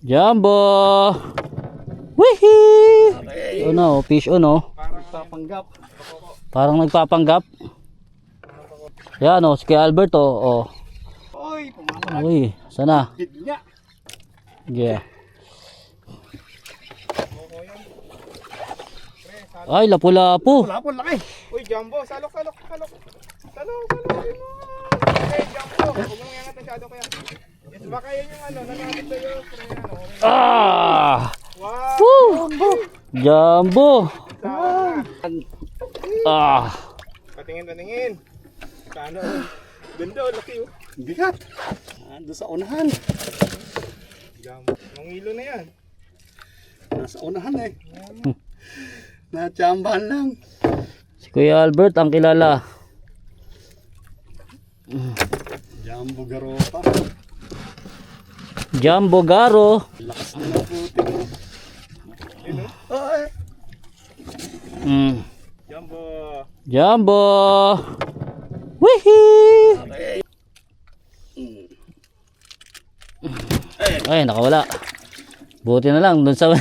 Jumbo! Wihee! Ano, fish on oh. Parang nagpapanggap. Parang nagpapanggap. Yan oh, si Kuya Albert oh. Oy, pumapalag. Uy, sana? Niya. Yeah. Ay, lapu-lapu. Wala po, laki. Uy, Jumbo, salok. Salok. Hey, Jumbo. Huwag mong yangat masyado kaya. Yes, baka yun yung ano, nanapit sa'yo. Ah! Wow! Woo! Jumbo! Ah! Patingin. Sana. Ganda, laki oh. Bigat. Ando sa unahan. Jumbo. Mangilo na yan. Nasa unahan eh. Natsambahan lang. Si Kuya Albert ang kilala. Jumbo Garopa. Jumbo Garo. Lakas na ng puting. Ito? Ay! Jumbo. Jumbo! Wihee! Ay, nakawala. Buti na lang dun sa